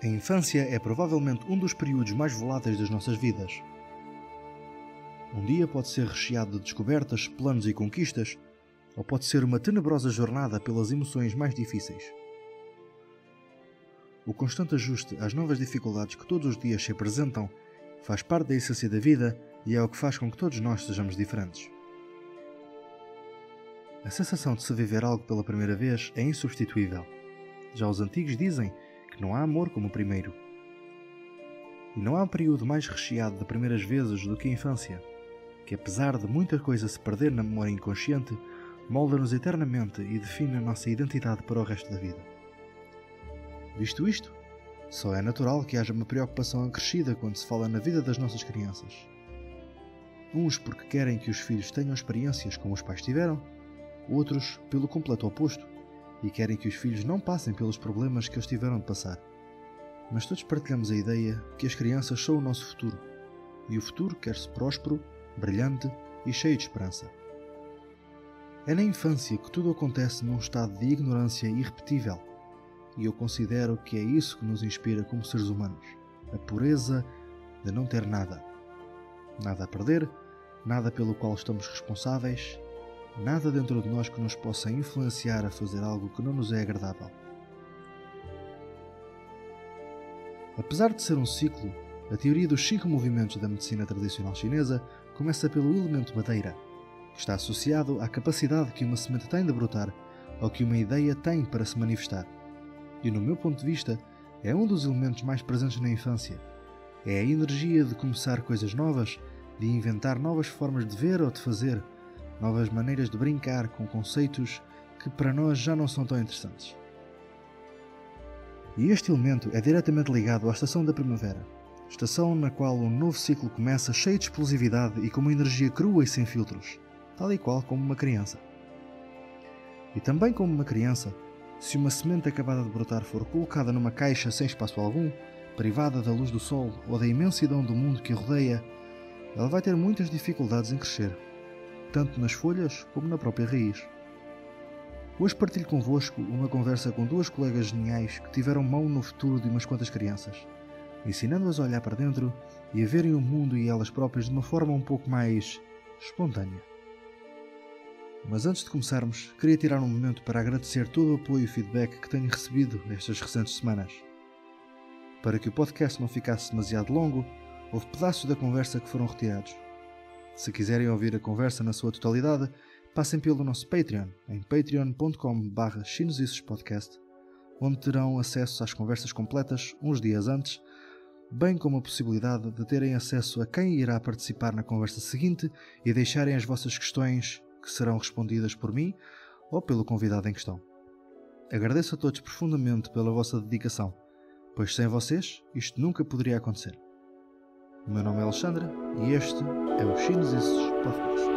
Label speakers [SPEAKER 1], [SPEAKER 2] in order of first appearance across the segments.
[SPEAKER 1] A infância é provavelmente um dos períodos mais voláteis das nossas vidas. Um dia pode ser recheado de descobertas, planos e conquistas, ou pode ser uma tenebrosa jornada pelas emoções mais difíceis. O constante ajuste às novas dificuldades que todos os dias se apresentam faz parte da essência da vida e é o que faz com que todos nós sejamos diferentes. A sensação de se viver algo pela primeira vez é insubstituível. Já os antigos dizem que não há amor como o primeiro. E não há um período mais recheado de primeiras vezes do que a infância, que apesar de muita coisa se perder na memória inconsciente, molda-nos eternamente e define a nossa identidade para o resto da vida. Visto isto, só é natural que haja uma preocupação acrescida quando se fala na vida das nossas crianças. Uns porque querem que os filhos tenham experiências como os pais tiveram, outros pelo completo oposto, e querem que os filhos não passem pelos problemas que eles tiveram de passar. Mas todos partilhamos a ideia que as crianças são o nosso futuro, e o futuro quer-se próspero, brilhante e cheio de esperança. É na infância que tudo acontece num estado de ignorância irrepetível, e eu considero que é isso que nos inspira como seres humanos, a pureza de não ter nada. Nada a perder, nada pelo qual estamos responsáveis, nada dentro de nós que nos possa influenciar a fazer algo que não nos é agradável. Apesar de ser um ciclo, a teoria dos 5 movimentos da medicina tradicional chinesa começa pelo elemento madeira, que está associado à capacidade que uma semente tem de brotar ou que uma ideia tem para se manifestar. E no meu ponto de vista, é um dos elementos mais presentes na infância. É a energia de começar coisas novas, de inventar novas formas de ver ou de fazer, novas maneiras de brincar com conceitos que para nós já não são tão interessantes. E este elemento é diretamente ligado à estação da primavera, estação na qual um novo ciclo começa cheio de explosividade e com uma energia crua e sem filtros, tal e qual como uma criança. E também como uma criança, se uma semente acabada de brotar for colocada numa caixa sem espaço algum, privada da luz do sol ou da imensidão do mundo que a rodeia, ela vai ter muitas dificuldades em crescer, tanto nas folhas como na própria raiz. Hoje partilho convosco uma conversa com 2 colegas geniais que tiveram mão no futuro de umas quantas crianças, ensinando-as a olhar para dentro e a verem o mundo e elas próprias de uma forma um pouco mais espontânea. Mas antes de começarmos, queria tirar um momento para agradecer todo o apoio e feedback que tenho recebido estas recentes semanas. Para que o podcast não ficasse demasiado longo, houve pedaços da conversa que foram retirados. Se quiserem ouvir a conversa na sua totalidade, passem pelo nosso Patreon, em patreon.com/chinosicespodcast, onde terão acesso às conversas completas uns dias antes, bem como a possibilidade de terem acesso a quem irá participar na conversa seguinte e deixarem as vossas questões, que serão respondidas por mim ou pelo convidado em questão. Agradeço a todos profundamente pela vossa dedicação, pois sem vocês isto nunca poderia acontecer. O meu nome é Alexandre e este é o Chinosices Podcast.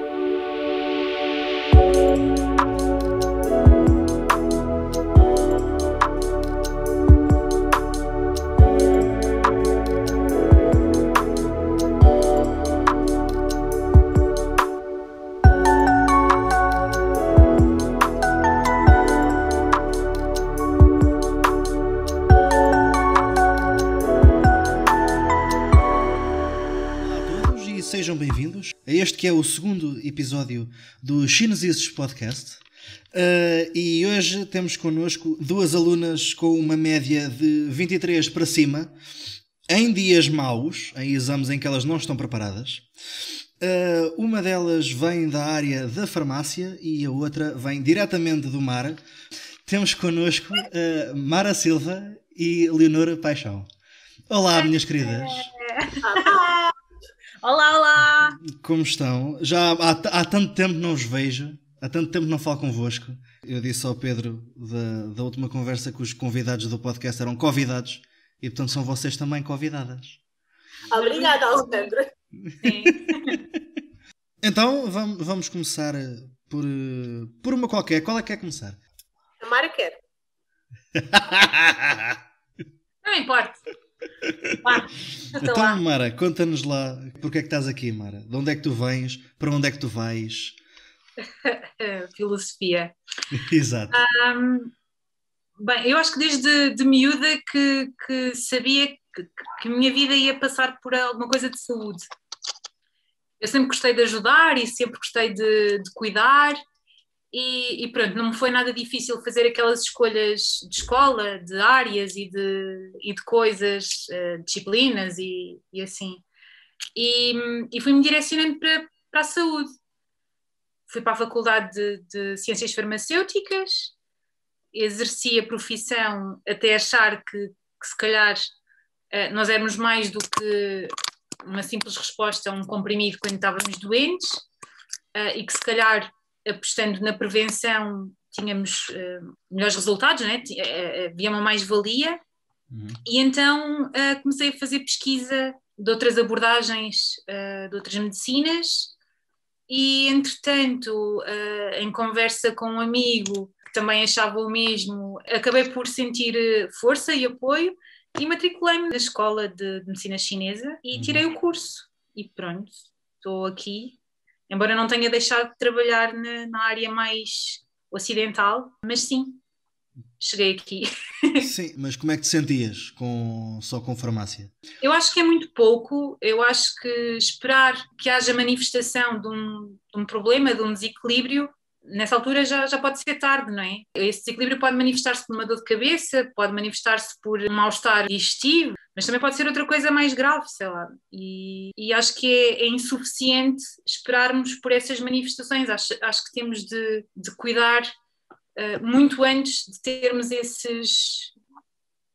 [SPEAKER 1] Sejam bem-vindos a este que é o segundo episódio do Chinosices Podcast. E hoje temos connosco 2 alunas com uma média de 23 para cima, em dias maus, em exames em que elas não estão preparadas. Uma delas vem da área da farmácia e a outra vem diretamente do mar. Temos connosco Mara Silva e Leonora Paixão. Olá, minhas queridas.
[SPEAKER 2] Olá, olá!
[SPEAKER 1] Como estão? Já há tanto tempo não os vejo, há tanto tempo não falo convosco. Eu disse ao Pedro da última conversa que os convidados do podcast eram convidados e portanto são vocês também convidadas.
[SPEAKER 2] Obrigada, Alexandre. Sim.
[SPEAKER 1] Então vamos começar por uma qualquer. Qual é que quer começar?
[SPEAKER 2] A Mara quer. Não importa.
[SPEAKER 1] Então, Mara, conta-nos lá porque é que estás aqui, Mara? De onde é que tu vens? Para onde é que tu vais?
[SPEAKER 2] Filosofia.
[SPEAKER 1] Exato.
[SPEAKER 3] Bem, eu acho que desde de miúda que sabia que a minha vida ia passar por alguma coisa de saúde. Eu sempre gostei de ajudar e sempre gostei de cuidar e pronto, não me foi nada difícil fazer aquelas escolhas de escola, de áreas e de coisas, disciplinas e assim. E fui-me direcionando para a saúde. Fui para a Faculdade de Ciências Farmacêuticas, exerci a profissão até achar que se calhar nós éramos mais do que uma simples resposta a um comprimido quando estávamos doentes e que se calhar apostando na prevenção tínhamos melhores resultados, né? Havia uma mais-valia e então comecei a fazer pesquisa de outras abordagens, de outras medicinas e entretanto em conversa com um amigo que também achava o mesmo, acabei por sentir força e apoio e matriculei-me na escola de medicina chinesa e tirei o curso e pronto, estou aqui, embora não tenha deixado de trabalhar na área mais ocidental, mas sim, cheguei aqui.
[SPEAKER 1] Sim, mas como é que te sentias só com farmácia?
[SPEAKER 3] Eu acho que é muito pouco, eu acho que esperar que haja manifestação de um problema, de um desequilíbrio, nessa altura já pode ser tarde, não é? Esse desequilíbrio pode manifestar-se por uma dor de cabeça, pode manifestar-se por um mal-estar digestivo, mas também pode ser outra coisa mais grave, sei lá. E acho que é insuficiente esperarmos por essas manifestações. Acho que temos de cuidar muito antes de termos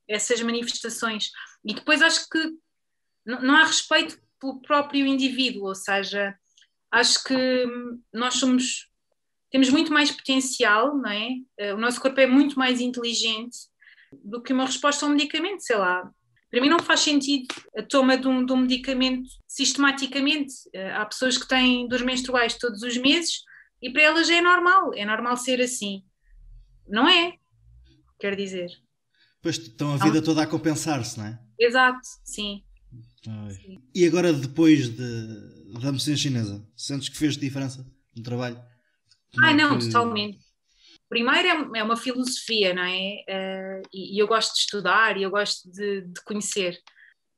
[SPEAKER 3] essas manifestações. E depois acho que não há respeito pelo próprio indivíduo, ou seja, acho que nós temos muito mais potencial, não é? O nosso corpo é muito mais inteligente do que uma resposta a um medicamento, sei lá. Para mim não faz sentido a toma de um medicamento sistematicamente. Há pessoas que têm dores menstruais todos os meses e para elas é normal ser assim. Não é, quer dizer.
[SPEAKER 1] Pois estão a vida toda a compensar-se, não é?
[SPEAKER 3] Exato, sim.
[SPEAKER 1] Sim. E agora depois da medicina chinesa, sentes que fez diferença no trabalho?
[SPEAKER 3] Não, totalmente. Primeiro é uma filosofia, não é? E eu gosto de estudar e eu gosto de conhecer.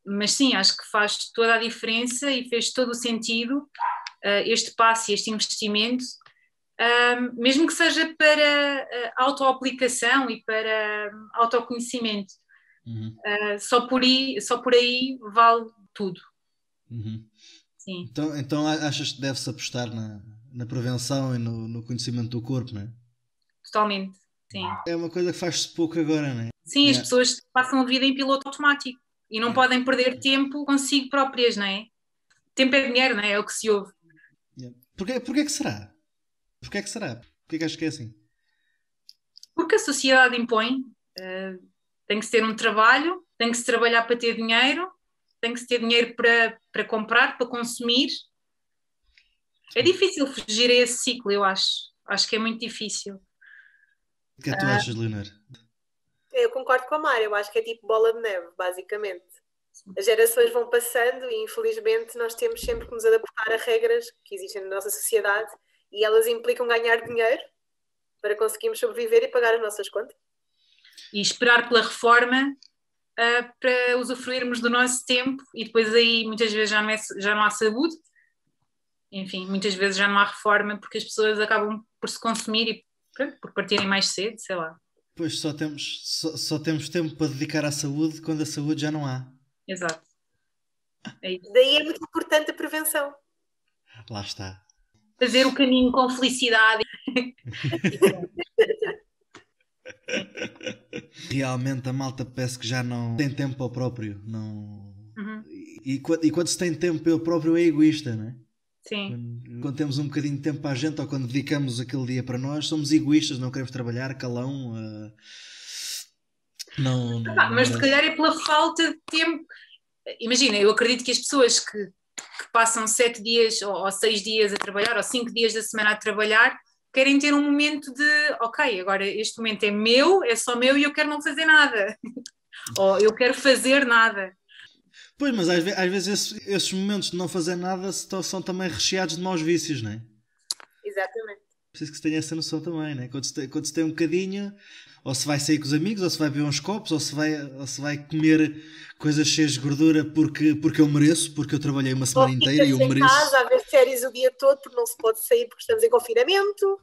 [SPEAKER 3] Mas sim, acho que faz toda a diferença e fez todo o sentido este passo e este investimento, mesmo que seja para autoaplicação e para autoconhecimento. Só por aí vale tudo. Sim.
[SPEAKER 1] Então achas que deve-se apostar na prevenção e no conhecimento do corpo, não é?
[SPEAKER 3] Totalmente, sim.
[SPEAKER 1] É uma coisa que faz-se pouco agora, não é?
[SPEAKER 3] Sim, as pessoas passam a vida em piloto automático e não podem perder tempo consigo próprias, não é? Tempo é dinheiro, não é? É o que se ouve.
[SPEAKER 1] Porquê que será? Porquê que achas que é assim?
[SPEAKER 3] Porque a sociedade impõe, tem que se ter um trabalho, tem que se trabalhar para ter dinheiro, tem que se ter dinheiro para comprar, para consumir. É difícil fugir a esse ciclo, eu acho. Acho que é muito difícil.
[SPEAKER 1] O que é que tu achas, Leonor?
[SPEAKER 2] Eu concordo com a Mara, eu acho que é tipo bola de neve, basicamente. As gerações vão passando e infelizmente nós temos sempre que nos adaptar a regras que existem na nossa sociedade e elas implicam ganhar dinheiro para conseguirmos sobreviver e pagar as nossas contas.
[SPEAKER 3] E esperar pela reforma para usufruirmos do nosso tempo e depois aí muitas vezes já não há saúde, enfim, muitas vezes já não há reforma porque as pessoas acabam por se consumir e por partirem mais cedo, sei lá.
[SPEAKER 1] Pois só temos tempo para dedicar à saúde quando a saúde já não há.
[SPEAKER 3] Exato. É isso.
[SPEAKER 2] Daí é muito importante a prevenção.
[SPEAKER 1] Lá está.
[SPEAKER 3] Fazer o caminho com felicidade.
[SPEAKER 1] Realmente a malta parece que já não tem tempo para o próprio. Não... E quando se tem tempo para o próprio é egoísta, não é?
[SPEAKER 3] Sim.
[SPEAKER 1] Quando temos um bocadinho de tempo para a gente ou quando dedicamos aquele dia para nós, somos egoístas, não queremos trabalhar, calão.
[SPEAKER 3] Mas se calhar é pela falta de tempo. Imagina, eu acredito que as pessoas que passam 7 dias ou 6 dias a trabalhar ou 5 dias da semana a trabalhar querem ter um momento de ok, agora este momento é meu, é só meu e eu quero não fazer nada ou eu quero fazer nada.
[SPEAKER 1] Pois, mas às vezes esses momentos de não fazer nada são também recheados de maus vícios, não é?
[SPEAKER 2] Exatamente.
[SPEAKER 1] Preciso que se tenha essa noção também, né? Quando se tem um bocadinho, ou se vai sair com os amigos, ou se vai beber uns copos, ou se vai comer coisas cheias de gordura porque eu mereço, porque eu trabalhei uma semana inteira e eu
[SPEAKER 2] Fica-se em
[SPEAKER 1] mereço.
[SPEAKER 2] casa a ver séries o dia todo porque não se pode sair porque estamos em confinamento.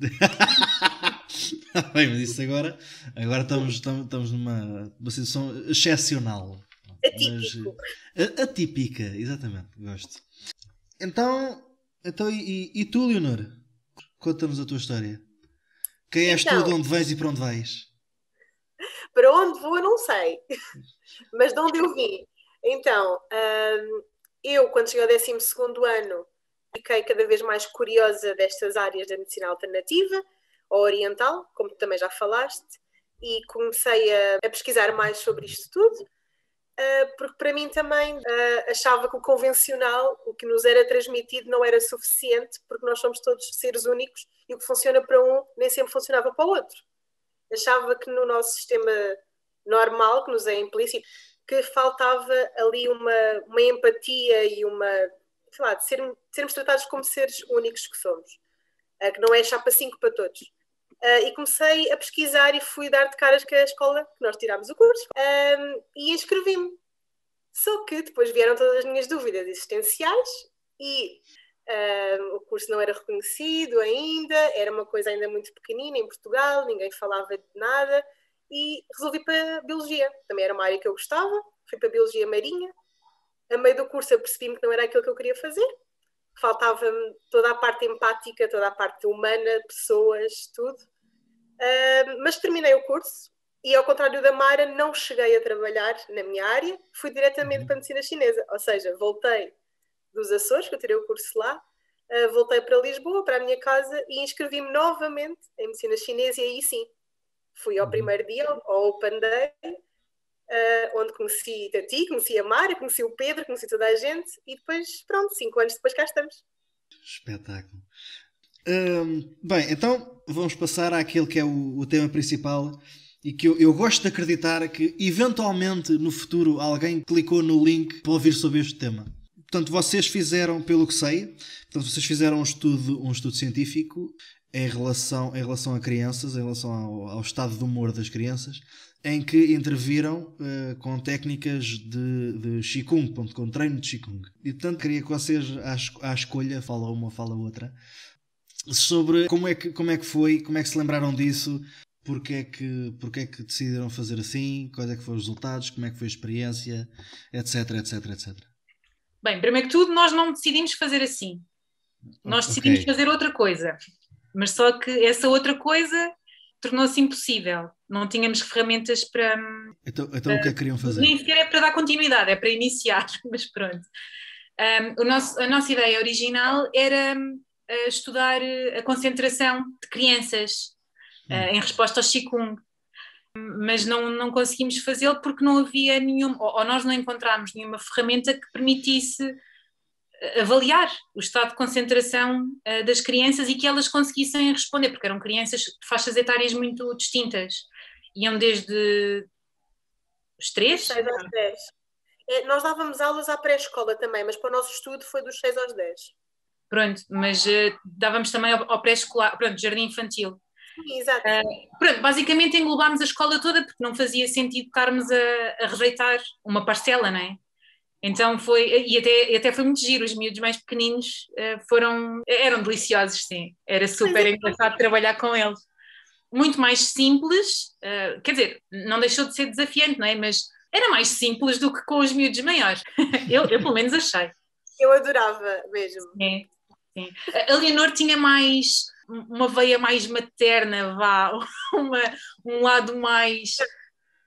[SPEAKER 1] Bem, mas isso agora estamos numa situação excepcional.
[SPEAKER 2] Atípico.
[SPEAKER 1] Mas, atípica, exatamente, gosto. Então e tu, Leonor? Conta-nos a tua história. Quem és tu, de onde vens e para onde vais?
[SPEAKER 2] Para onde vou eu não sei, mas de onde eu vim. Então, eu quando cheguei ao 12º ano fiquei cada vez mais curiosa destas áreas da medicina alternativa ou oriental, como tu também já falaste, e comecei a pesquisar mais sobre isto tudo, porque para mim também achava que o convencional, o que nos era transmitido, não era suficiente, porque nós somos todos seres únicos e o que funciona para um nem sempre funcionava para o outro. Achava que no nosso sistema normal, que nos é implícito, que faltava ali uma empatia e sei lá, de sermos tratados como seres únicos que somos, que não é chapa 5 para todos. E comecei a pesquisar e fui dar de caras com a escola, que nós tirámos o curso, e inscrevi-me. Só que depois vieram todas as minhas dúvidas existenciais e o curso não era reconhecido ainda, era uma coisa ainda muito pequenina em Portugal, ninguém falava de nada e resolvi para Biologia. Também era uma área que eu gostava, fui para Biologia Marinha. A meio do curso eu percebi-me que não era aquilo que eu queria fazer, faltava-me toda a parte empática, toda a parte humana, pessoas, tudo. Mas terminei o curso e, ao contrário da Mara, não cheguei a trabalhar na minha área, fui diretamente para a medicina chinesa, ou seja, voltei dos Açores, que eu tirei o curso lá, voltei para Lisboa, para a minha casa e inscrevi-me novamente em medicina chinesa e aí sim, fui ao primeiro dia, ao Open Day, onde conheci a ti, conheci a Mara, conheci o Pedro, conheci toda a gente e depois, pronto, 5 anos depois cá estamos.
[SPEAKER 1] Espetáculo. Bem, então vamos passar àquele que é o tema principal e que eu gosto de acreditar que eventualmente no futuro alguém clicou no link para ouvir sobre este tema. Portanto, vocês fizeram, pelo que sei, vocês fizeram um estudo científico em relação a crianças, em relação ao estado de humor das crianças, em que interviram com técnicas de Qigong, com treino de Qigong. E portanto queria que vocês, à escolha, fala uma, fala outra, sobre como é que foi, como é que se lembraram disso, porque é que decidiram fazer assim, quais é que foram os resultados, como é que foi a experiência, etc, etc, etc.
[SPEAKER 3] Bem, primeiro que tudo, nós não decidimos fazer assim. Nós decidimos fazer outra coisa. Mas só que essa outra coisa tornou-se impossível. Não tínhamos ferramentas para...
[SPEAKER 1] Então o que é que queriam fazer?
[SPEAKER 3] Nem sequer é para dar continuidade, é para iniciar, mas pronto. A nossa ideia original era estudar a concentração de crianças em resposta ao Qigong. Mas não conseguimos fazê-lo porque não havia ou nós não encontramos nenhuma ferramenta que permitisse avaliar o estado de concentração das crianças e que elas conseguissem responder, porque eram crianças de faixas etárias muito distintas. Iam desde os 3?
[SPEAKER 2] 6 aos 10. Nós dávamos aulas à pré-escola também, mas para o nosso estudo foi dos 6 aos 10.
[SPEAKER 3] Pronto, mas dávamos também ao pré-escolar, pronto, jardim infantil.
[SPEAKER 2] Sim, exato.
[SPEAKER 3] Pronto, basicamente englobámos a escola toda porque não fazia sentido estarmos a rejeitar uma parcela, não é? Então foi, e até foi muito giro, os miúdos mais pequeninos eram deliciosos, sim, era super engraçado trabalhar com eles. Muito mais simples, quer dizer, não deixou de ser desafiante, não é? Mas era mais simples do que com os miúdos maiores, eu pelo menos achei.
[SPEAKER 2] Eu adorava mesmo.
[SPEAKER 3] Sim. A Leonor tinha uma veia mais materna, um lado mais...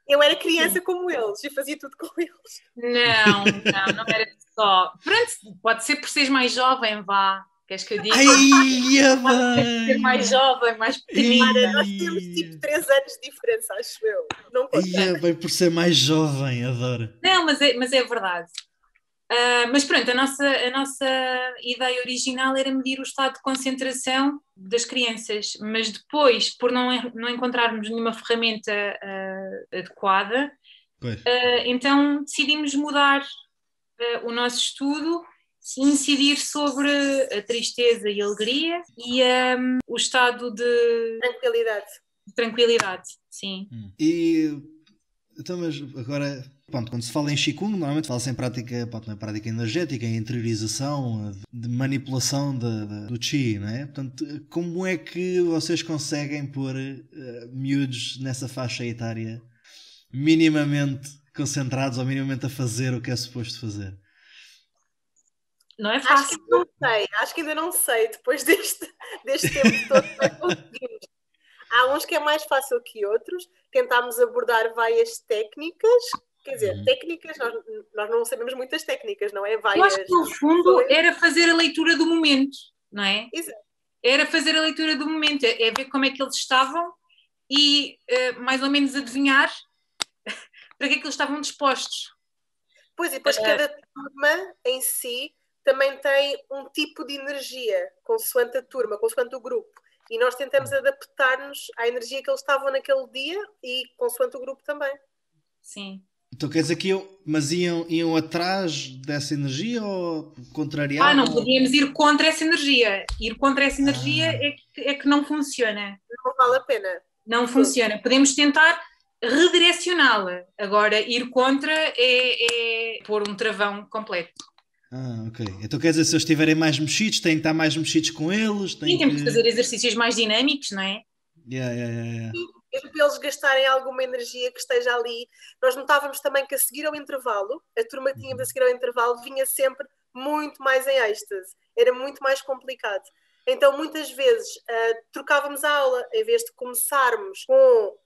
[SPEAKER 2] Eu era criança como eles e fazia tudo com eles.
[SPEAKER 3] Não era só. Pronto, pode ser por seres mais jovem, vá. Queres que eu diga? Pode ser mais jovem, mais pequenina.
[SPEAKER 2] Nós temos tipo 3 anos de diferença, acho eu. Não conta.
[SPEAKER 1] Bem por ser mais jovem, adoro.
[SPEAKER 3] Não, mas é verdade. Mas pronto, a nossa ideia original era medir o estado de concentração das crianças, mas depois, por não encontrarmos nenhuma ferramenta adequada, então decidimos mudar o nosso estudo incidir sobre a tristeza e a alegria e o estado de tranquilidade, sim.
[SPEAKER 1] E então, mas agora, pronto, quando se fala em Qigong, normalmente fala-se em prática, pronto, na prática energética, em interiorização, de manipulação do Qi, não é? Portanto, como é que vocês conseguem pôr miúdos nessa faixa etária minimamente concentrados ou minimamente a fazer o que é suposto fazer?
[SPEAKER 3] Não é fácil.
[SPEAKER 2] Acho que ainda não sei, depois deste tempo todo que conseguimos. Há uns que é mais fácil que outros. Tentámos abordar várias técnicas. Quer dizer, técnicas, nós não sabemos muitas técnicas, não é?
[SPEAKER 3] Eu acho que no fundo era fazer a leitura do momento, não é?
[SPEAKER 2] Exato.
[SPEAKER 3] Era fazer a leitura do momento, é ver como é que eles estavam e mais ou menos adivinhar para que é que eles estavam dispostos.
[SPEAKER 2] Pois, e depois cada turma em si também tem um tipo de energia, consoante a turma, consoante o grupo. E nós tentamos adaptar-nos à energia que eles estavam naquele dia e consoante o grupo também.
[SPEAKER 3] Sim.
[SPEAKER 1] Então quer dizer que iam atrás dessa energia ou contrariavam?
[SPEAKER 3] Não podíamos ir contra essa energia. Ir contra essa energia é que não funciona.
[SPEAKER 2] Não vale a pena.
[SPEAKER 3] Não funciona. Podemos tentar redirecioná-la. Agora, ir contra é pôr um travão completo.
[SPEAKER 1] Ok. Então quer dizer, se eles estiverem mais mexidos, têm que estar mais mexidos com eles?
[SPEAKER 3] Temos que fazer exercícios mais dinâmicos, não é?
[SPEAKER 1] Yeah.
[SPEAKER 2] Mesmo para eles gastarem alguma energia que esteja ali. Nós notávamos também que a seguir ao intervalo, a turma que tínhamos a seguir ao intervalo vinha sempre muito mais em êxtase. Era muito mais complicado. Então, muitas vezes, trocávamos a aula. Em vez de começarmos com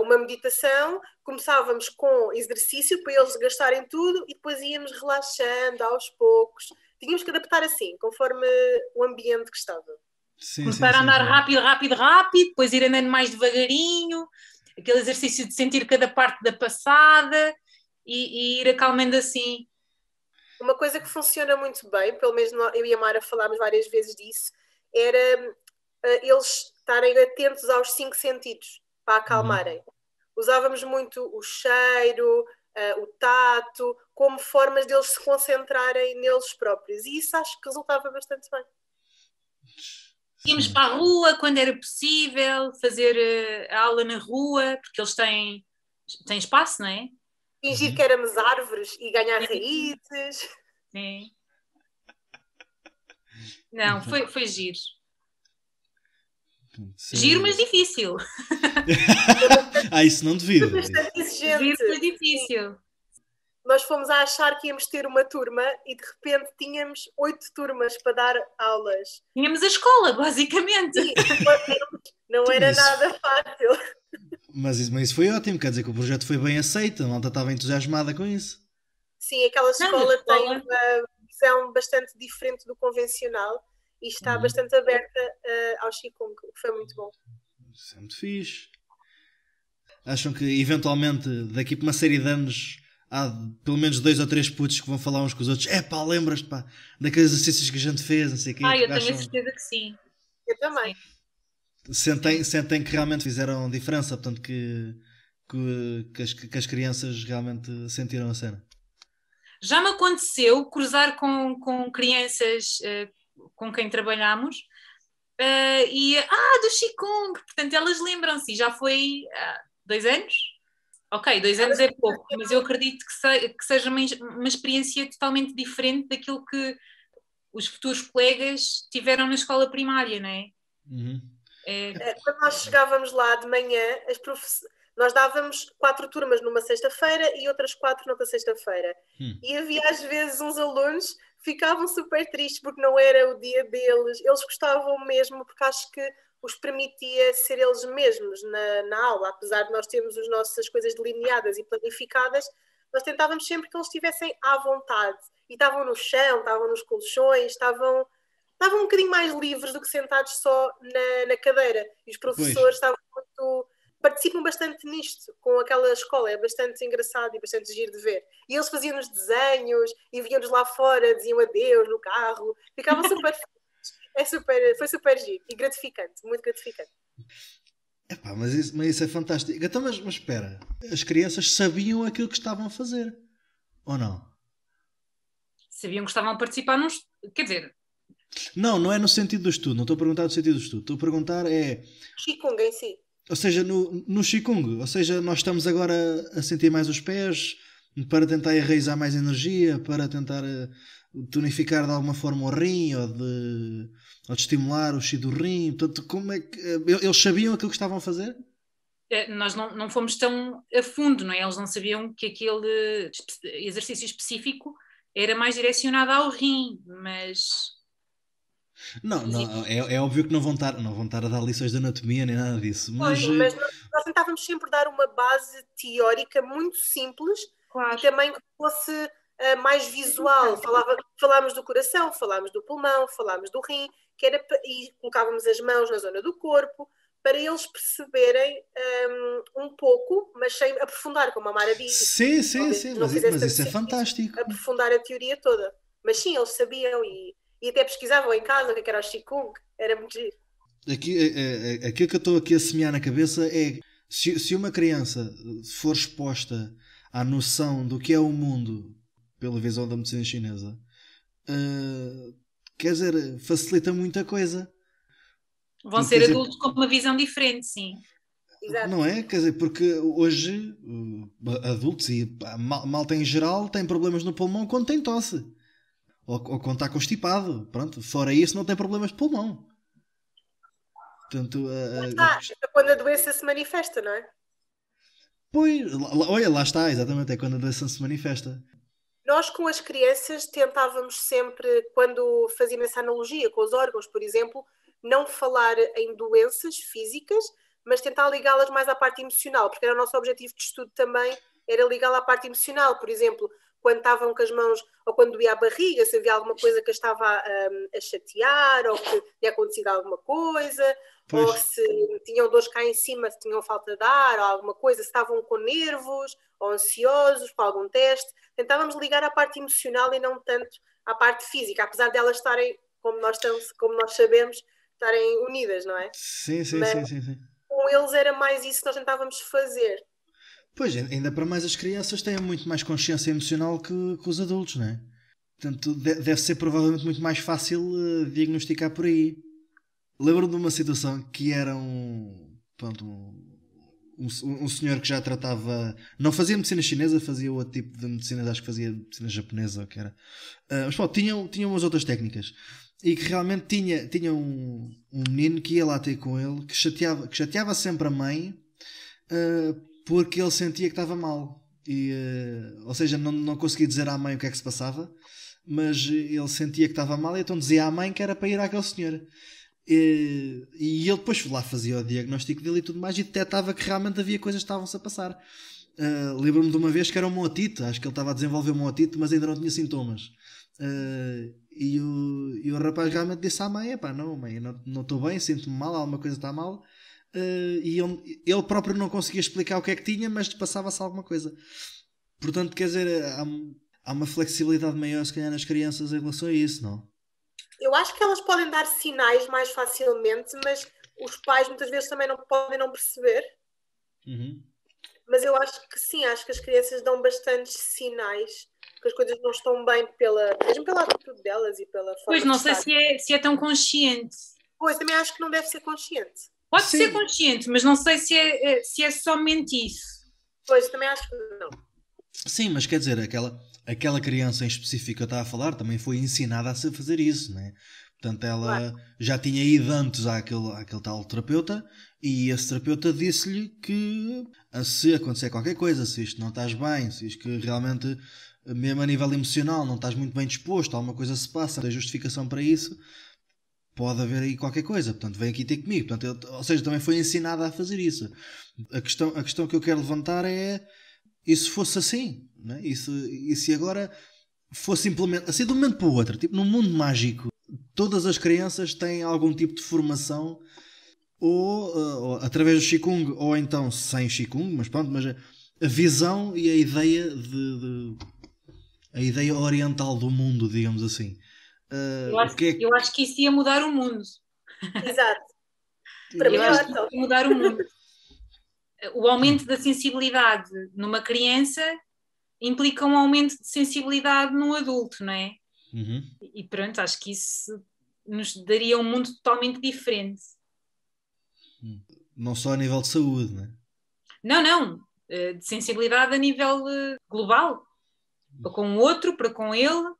[SPEAKER 2] uma meditação, começávamos com exercício para eles gastarem tudo e depois íamos relaxando aos poucos. Tínhamos que adaptar assim, conforme o ambiente que estava.
[SPEAKER 3] Começar a andar rápido, depois ir andando mais devagarinho, aquele exercício de sentir cada parte da passada e ir acalmando assim.
[SPEAKER 2] Uma coisa que funciona muito bem, pelo menos eu e a Mara falámos várias vezes disso, era eles estarem atentos aos 5 sentidos para acalmarem. Usávamos muito o cheiro, o tato, como formas deles se concentrarem neles próprios. E isso acho que resultava bastante bem.
[SPEAKER 3] Íamos para a rua quando era possível, fazer a aula na rua, porque eles têm espaço, não é?
[SPEAKER 2] Fingir que éramos árvores e ganhar raízes.
[SPEAKER 3] Sim. Não, foi giro. Giro, mas difícil.
[SPEAKER 1] Isso não devido.
[SPEAKER 2] Bastante exigente.
[SPEAKER 3] Giro, mas difícil.
[SPEAKER 2] Nós fomos a achar que íamos ter uma turma e de repente tínhamos 8 turmas para dar aulas.
[SPEAKER 3] Tínhamos a escola, basicamente.
[SPEAKER 2] Sim, não era nada fácil.
[SPEAKER 1] Mas isso foi ótimo, quer dizer que o projeto foi bem aceito, a malta estava entusiasmada com isso.
[SPEAKER 2] Sim, aquela escola tem uma visão bastante diferente do convencional e está bastante aberta ao Qigong, o que foi muito bom.
[SPEAKER 1] Isso é muito fixe. Acham que eventualmente daqui por uma série de anos há pelo menos 2 ou 3 putos que vão falar uns com os outros: lembras-te daqueles exercícios que a gente fez, não sei o quê?
[SPEAKER 3] Eu tenho a certeza que sim.
[SPEAKER 2] Eu também.
[SPEAKER 1] Sentem que realmente fizeram diferença, portanto que as crianças realmente sentiram a cena.
[SPEAKER 3] Já me aconteceu cruzar com crianças com quem trabalhamos do Qigong, portanto elas lembram-se, já foi há 2 anos? Ok, 2 anos é pouco, mas eu acredito que seja uma experiência totalmente diferente daquilo que os futuros colegas tiveram na escola primária, não é?
[SPEAKER 2] Quando nós chegávamos lá de manhã, nós dávamos 4 turmas numa sexta-feira e outras 4 noutra sexta-feira. E havia às vezes uns alunos que ficavam super tristes porque não era o dia deles. Eles gostavam mesmo porque acho que os permitia ser eles mesmos na aula. Apesar de nós termos as nossas coisas delineadas e planificadas, nós tentávamos sempre que eles estivessem à vontade. E estavam no chão, estavam nos colchões, estavam um bocadinho mais livres do que sentados só na cadeira. E os professores participam bastante nisto, com aquela escola. É bastante engraçado e bastante giro de ver. E eles faziam-nos desenhos, e viam-nos lá fora, diziam adeus no carro. Ficavam super felizes. Foi super giro e gratificante, muito gratificante.
[SPEAKER 1] Mas isso é fantástico. Então, mas espera, as crianças sabiam aquilo que estavam a fazer, ou não?
[SPEAKER 3] sabiam que estavam a participar num... Quer dizer...
[SPEAKER 1] Não é no sentido do estudo, não estou a perguntar do sentido do estudo, estou a perguntar
[SPEAKER 2] Qigong em si.
[SPEAKER 1] Ou seja, no Qigong, ou seja, nós estamos agora a sentir mais os pés para tentar enraizar mais energia, para tentar tonificar de alguma forma o rim ou de estimular o chi do rim. Portanto, como é que eles sabiam aquilo que estavam a fazer?
[SPEAKER 3] Nós não fomos tão a fundo, não é? Eles não sabiam que aquele exercício específico era mais direcionado ao rim, mas...
[SPEAKER 1] Não, é óbvio que não vão estar a dar lições de anatomia nem nada disso. Mas
[SPEAKER 2] nós tentávamos sempre dar uma base teórica muito simples, claro, e também que fosse mais visual. Falámos do coração, falámos do pulmão, falámos do rim, e colocávamos as mãos na zona do corpo, para eles perceberem um pouco, mas sem aprofundar, como a Mara disse.
[SPEAKER 1] Sim, mas isso é fantástico.
[SPEAKER 2] Aprofundar a teoria toda. Mas sim, eles sabiam e até pesquisavam em casa o que era o Qigong. Era muito giro.
[SPEAKER 1] Aquilo que eu estou aqui a semear na cabeça é se uma criança for exposta à noção do que é o mundo pela visão da medicina chinesa, quer dizer, facilita muita coisa.
[SPEAKER 3] Vão ser adultos com uma visão diferente, sim.
[SPEAKER 2] Exato.
[SPEAKER 1] Não é? Quer dizer, porque hoje adultos e malta em geral têm problemas no pulmão quando tem tosse. Ou quando está constipado. Pronto, fora isso não tem problemas de pulmão. Portanto,
[SPEAKER 2] quando a doença se manifesta, não é?
[SPEAKER 1] Pois, olha, lá está, exatamente, é quando a doença se manifesta.
[SPEAKER 2] Nós com as crianças tentávamos sempre, quando fazíamos essa analogia com os órgãos, por exemplo, não falar em doenças físicas, mas tentar ligá-las mais à parte emocional, porque era o nosso objetivo de estudo também, era ligá-la à parte emocional. Por exemplo, quando estavam com as mãos, ou quando doía a barriga, se havia alguma coisa que a estava a chatear, ou que tinha acontecido alguma coisa, pois, ou se tinham dores cá em cima, se tinham falta de ar, ou alguma coisa, se estavam com nervos, ou ansiosos para algum teste. Tentávamos ligar à parte emocional e não tanto à parte física, apesar de elas estarem, como nós sabemos, estarem unidas, não é?
[SPEAKER 1] Sim.
[SPEAKER 2] Com eles era mais isso que nós tentávamos fazer.
[SPEAKER 1] Pois, ainda para mais as crianças têm muito mais consciência emocional que os adultos, não é? Portanto, deve ser provavelmente muito mais fácil diagnosticar por aí. Lembro-me de uma situação que era um senhor que já tratava... Não fazia medicina chinesa, fazia outro tipo de medicina, acho que fazia medicina japonesa, ou que era. Mas pronto, tinha umas outras técnicas. E que realmente tinha um menino que ia lá ter com ele, que chateava sempre a mãe... porque ele sentia que estava mal. Ou seja, não conseguia dizer à mãe o que é que se passava, mas ele sentia que estava mal e então dizia à mãe que era para ir àquele senhor. E ele depois lá fazia o diagnóstico dele e tudo mais e detectava que realmente havia coisas que estavam-se a passar. Lembro-me de uma vez que era uma otite, acho que ele estava a desenvolver uma otite, mas ainda não tinha sintomas. E o rapaz realmente disse à mãe: não, mãe, não estou bem, sinto-me mal, alguma coisa está mal. E ele próprio não conseguia explicar o que é que tinha, mas passava-se alguma coisa. Portanto, quer dizer, há uma flexibilidade maior se calhar nas crianças em relação a isso, não?
[SPEAKER 2] Eu acho que elas podem dar sinais mais facilmente, mas os pais muitas vezes também não podem não perceber.
[SPEAKER 1] Uhum.
[SPEAKER 2] Mas eu acho que sim, acho que as crianças dão bastantes sinais que as coisas não estão bem mesmo pela atitude delas e pela forma.
[SPEAKER 3] Pois, não sei se é tão consciente.
[SPEAKER 2] Pois, também acho que não deve ser consciente.
[SPEAKER 3] Pode ser consciente, mas não sei se é somente isso.
[SPEAKER 2] Pois, também acho que não.
[SPEAKER 1] Sim, mas quer dizer, aquela criança em específico que eu estava a falar também foi ensinada a fazer isso, não é? Portanto, ela já tinha ido antes àquele tal terapeuta e esse terapeuta disse-lhe que se acontecer qualquer coisa, se isto não estás bem, se isto que realmente, mesmo a nível emocional, não estás muito bem disposto, alguma coisa se passa, não tem justificação para isso, pode haver aí qualquer coisa, portanto vem aqui ter comigo. Portanto, ou seja, também foi ensinada a fazer isso. A questão que eu quero levantar é, e se fosse assim, não é? E se agora fosse implementado assim de um momento para o outro, tipo num mundo mágico, todas as crianças têm algum tipo de formação ou através do Qigong, ou então sem Qigong, mas pronto, mas a visão e a ideia oriental do mundo, digamos assim.
[SPEAKER 3] Eu acho que isso ia mudar o mundo.
[SPEAKER 2] Exato.
[SPEAKER 3] Eu acho que ia mudar o mundo. O aumento da sensibilidade numa criança implica um aumento de sensibilidade no adulto, não é?
[SPEAKER 1] Uhum.
[SPEAKER 3] E pronto, acho que isso nos daria um mundo totalmente diferente.
[SPEAKER 1] Não só a nível de saúde, né?
[SPEAKER 3] Não, de sensibilidade a nível global, para com o outro, para com ele.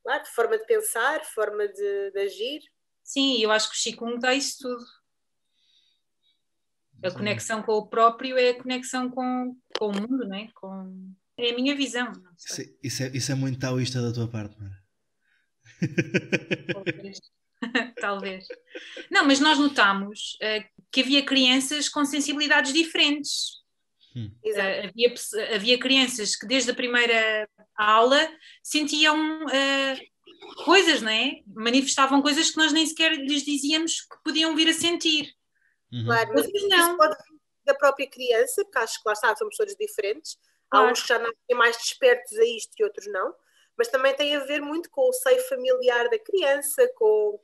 [SPEAKER 2] Claro, forma de pensar, forma de agir.
[SPEAKER 3] Sim, eu acho que o Qigong dá isso tudo. A conexão com o próprio é a conexão com o mundo, não é? É a minha visão. Não sei.
[SPEAKER 1] Isso é muito taoísta da tua parte, não é?
[SPEAKER 3] Talvez. Talvez. Não, mas nós notamos que havia crianças com sensibilidades diferentes.
[SPEAKER 2] Exato.
[SPEAKER 3] Havia crianças que desde a primeira aula sentiam coisas, não é? Manifestavam coisas que nós nem sequer lhes dizíamos que podiam vir a sentir.
[SPEAKER 2] Claro, mas
[SPEAKER 3] Outros
[SPEAKER 2] isso
[SPEAKER 3] não.
[SPEAKER 2] pode vir da própria criança, porque acho que lá está, somos todos diferentes. Há
[SPEAKER 3] Claro.
[SPEAKER 2] uns que já nascem mais despertos a isto e outros não. Mas também tem a ver muito com o seio familiar da criança, com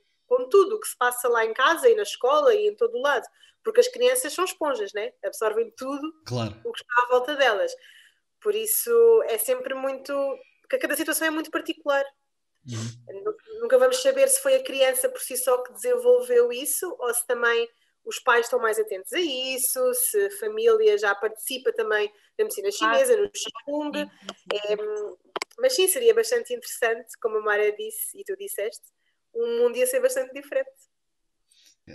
[SPEAKER 2] tudo o que se passa lá em casa e na escola e em todo o lado. Porque as crianças são esponjas, né? Absorvem tudo
[SPEAKER 1] Claro.
[SPEAKER 2] o que está à volta delas. Por isso é sempre muito. Porque cada situação é muito particular. Nunca vamos saber se foi a criança por si só que desenvolveu isso ou se também os pais estão mais atentos a isso, se a família já participa também da medicina chinesa, no Qigong. Mas sim, seria bastante interessante, como a Mara disse e tu disseste, o mundo ia ser bastante diferente.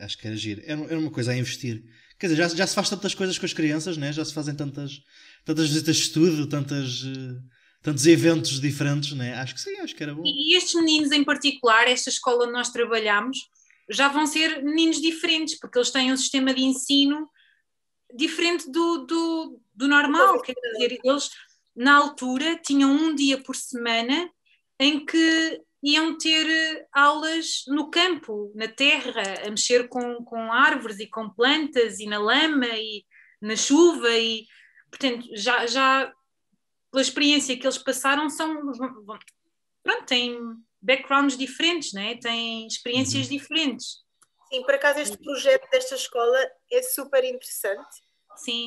[SPEAKER 1] Acho que era giro. Era uma coisa a investir. Quer dizer, já se faz tantas coisas com as crianças, né? Já se fazem tantas visitas de estudo, tantos eventos diferentes, né? Acho que sim, acho que era bom.
[SPEAKER 3] E estes meninos em particular, esta escola onde nós trabalhamos, já vão ser meninos diferentes, porque eles têm um sistema de ensino diferente do normal. Quer dizer, eles, na altura, tinham um dia por semana em que iam ter aulas no campo, na terra, a mexer com árvores e com plantas e na lama e na chuva e, portanto, já pela experiência que eles passaram pronto, têm backgrounds diferentes, né? Têm experiências diferentes.
[SPEAKER 2] Sim, por acaso este projeto desta escola é super interessante.
[SPEAKER 3] Sim.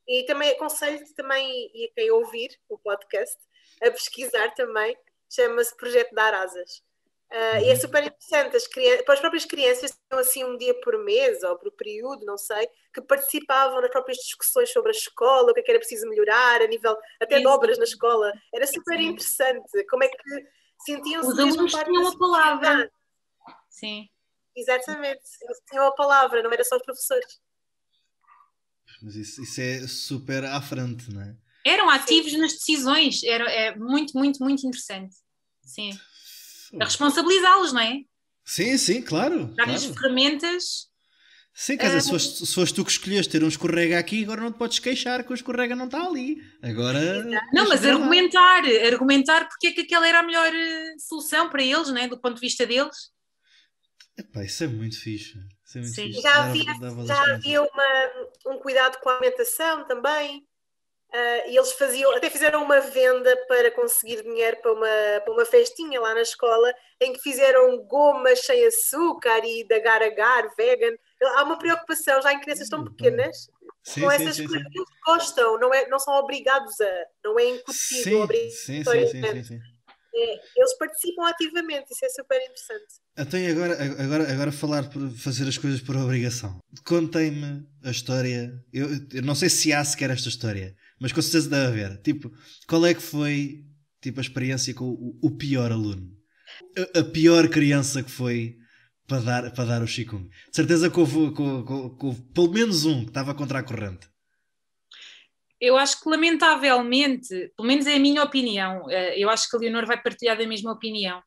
[SPEAKER 2] E também aconselho-te também, e a quem ouvir o podcast, a pesquisar também, chama-se Projeto Dar Asas. E é super interessante, para as próprias crianças tinham assim um dia por mês ou por período, não sei, que participavam nas próprias discussões sobre a escola, o que era preciso melhorar, a nível até de obras na escola. Era super interessante, como é que sentiam-se
[SPEAKER 3] os
[SPEAKER 2] mesmo
[SPEAKER 3] alunos
[SPEAKER 2] parte
[SPEAKER 3] tinham
[SPEAKER 2] da
[SPEAKER 3] a palavra.
[SPEAKER 2] sociedade.
[SPEAKER 3] Sim.
[SPEAKER 2] Exatamente, eles tinham a palavra, não era só os professores.
[SPEAKER 1] Mas isso é super à frente, não é?
[SPEAKER 3] Eram ativos nas decisões, é muito, muito, muito interessante. Sim. A responsabilizá-los, não é?
[SPEAKER 1] Sim, claro.
[SPEAKER 3] Dar-lhes ferramentas.
[SPEAKER 1] Sim, quer dizer, se foste tu que escolheste ter um escorrega aqui, agora não te podes queixar que o escorrega não está ali. Agora.
[SPEAKER 3] Não, mas argumentar porque é que aquela era a melhor solução para eles, não é? Do ponto de vista deles.
[SPEAKER 1] Epá, isso é muito fixe. Isso é muito fixe.
[SPEAKER 2] Já havia um cuidado com a alimentação também. E eles até fizeram uma venda para conseguir dinheiro para uma festinha lá na escola, em que fizeram gomas sem açúcar e de agar-agar, vegan. Há uma preocupação já em crianças tão pequenas com essas coisas que eles gostam, não são obrigados não é incutido obrigatoriamente.
[SPEAKER 1] Sim.
[SPEAKER 2] Eles participam ativamente, isso é super interessante.
[SPEAKER 1] Então, e agora fazer as coisas por obrigação. Contem-me a história. Eu não sei se há sequer esta história, mas com certeza deve haver. Tipo, qual é que foi a experiência com o pior aluno? A pior criança que foi para dar o Qigong? De certeza que houve pelo menos um que estava contra a corrente.
[SPEAKER 3] Eu acho que, lamentavelmente, pelo menos é a minha opinião, eu acho que a Leonor vai partilhar da mesma opinião,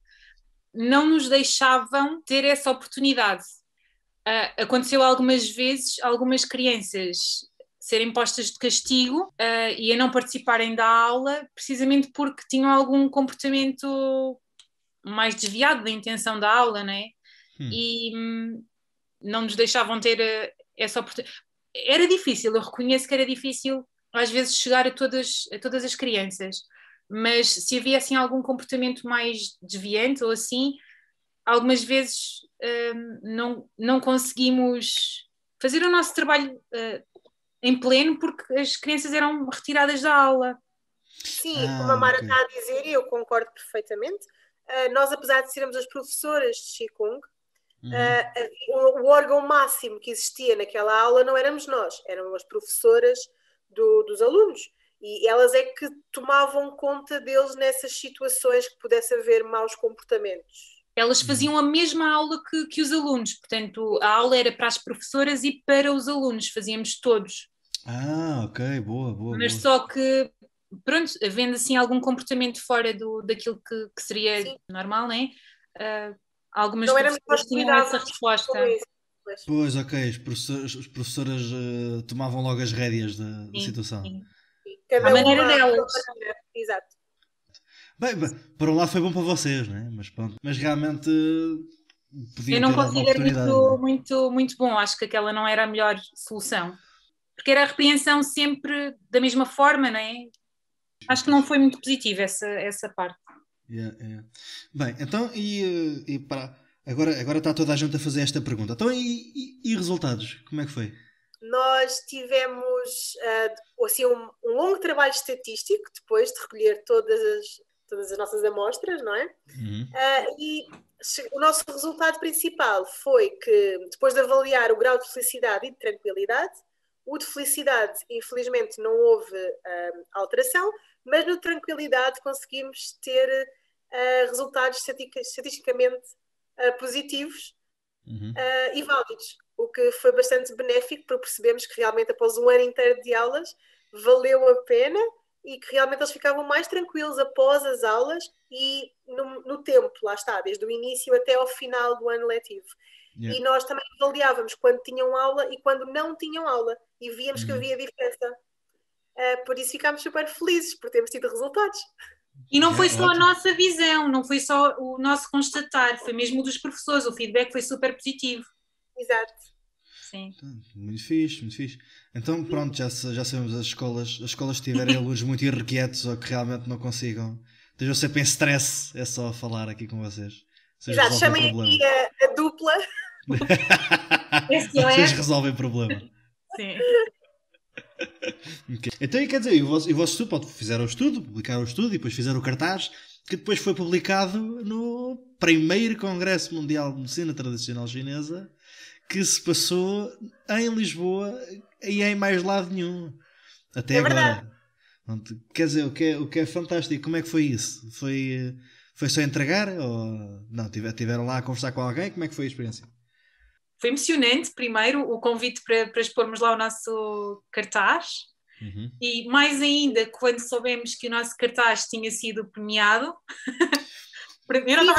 [SPEAKER 3] não nos deixavam ter essa oportunidade. Aconteceu algumas vezes, algumas crianças serem postas de castigo e a não participarem da aula, precisamente porque tinham algum comportamento mais desviado da intenção da aula, não é? E não nos deixavam ter essa oportunidade. Era difícil, eu reconheço que era difícil às vezes chegar a todas as crianças, mas se havia assim algum comportamento mais desviante ou assim, algumas vezes não conseguimos fazer o nosso trabalho em pleno porque as crianças eram retiradas da aula.
[SPEAKER 2] Sim, como a Mara está a dizer, e eu concordo perfeitamente, nós, apesar de sermos as professoras de Qigong, o órgão máximo que existia naquela aula não éramos nós, eram as professoras dos alunos. E elas é que tomavam conta deles nessas situações que pudesse haver maus comportamentos.
[SPEAKER 3] Elas faziam a mesma aula que os alunos, portanto, a aula era para as professoras e para os alunos, fazíamos todos.
[SPEAKER 1] Ok, boa.
[SPEAKER 3] Mas só que, pronto, havendo assim algum comportamento fora daquilo que seria
[SPEAKER 2] Sim.
[SPEAKER 3] normal, não é? Algumas
[SPEAKER 2] Não éramos nós
[SPEAKER 3] pessoas
[SPEAKER 2] que
[SPEAKER 3] tinham essa
[SPEAKER 2] cuidávamos
[SPEAKER 3] resposta.
[SPEAKER 2] com isso.
[SPEAKER 1] Pois, ok, as professoras tomavam logo as rédeas da situação.
[SPEAKER 3] Sim.
[SPEAKER 2] Cada
[SPEAKER 3] À maneira
[SPEAKER 2] uma,
[SPEAKER 3] delas.
[SPEAKER 2] Exato.
[SPEAKER 1] Bem, por um lado foi bom para vocês, não é? Mas pronto, mas realmente podiam
[SPEAKER 3] Eu não
[SPEAKER 1] ter alguma
[SPEAKER 3] considero
[SPEAKER 1] oportunidade.
[SPEAKER 3] muito bom, acho que aquela não era a melhor solução. Porque era a repreensão sempre da mesma forma, não é? Acho que não foi muito positivo essa parte.
[SPEAKER 1] Yeah. Bem, então, e para agora está toda a gente a fazer esta pergunta. Então, e resultados? Como é que foi?
[SPEAKER 2] Nós tivemos assim, um longo trabalho estatístico depois de recolher todas as nossas amostras, não é? E o nosso resultado principal foi que, depois de avaliar o grau de felicidade e de tranquilidade, o de felicidade, infelizmente, não houve alteração, mas no de tranquilidade conseguimos ter resultados estatisticamente positivos e válidos, o que foi bastante benéfico, porque percebemos que realmente após um ano inteiro de aulas valeu a pena e que realmente eles ficavam mais tranquilos após as aulas e no tempo, lá está, desde o início até ao final do ano letivo. Yeah. E nós também avaliávamos quando tinham aula e quando não tinham aula e víamos que havia diferença. Por isso ficámos super felizes por termos tido resultados.
[SPEAKER 3] E não foi só a nossa visão, não foi só o nosso constatar, foi mesmo o dos professores, o feedback foi super positivo.
[SPEAKER 2] Exato.
[SPEAKER 3] Sim.
[SPEAKER 1] Muito fixe. Então pronto, já sabemos, as escolas tiverem alunos muito irrequietos ou que realmente não consigam, estejam sempre em stress, é só falar aqui com vocês.
[SPEAKER 2] Exato, chamem aqui a dupla.
[SPEAKER 1] Vocês resolvem o problema.
[SPEAKER 3] Sim.
[SPEAKER 1] Okay. Então, quer dizer, o vosso estudo, fizeram o estudo, publicaram o estudo e depois fizeram o cartaz, que depois foi publicado no primeiro Congresso Mundial de Medicina Tradicional Chinesa, que se passou em Lisboa e em mais lado nenhum. Até agora. Verdade. Quer dizer, o que é fantástico, como é que foi isso? Foi só entregar? Ou não, tiveram lá a conversar com alguém? Como é que foi a experiência?
[SPEAKER 3] Foi emocionante, primeiro, o convite para expormos lá o nosso cartaz. E mais ainda, quando soubemos que o nosso cartaz tinha sido premiado. Eu não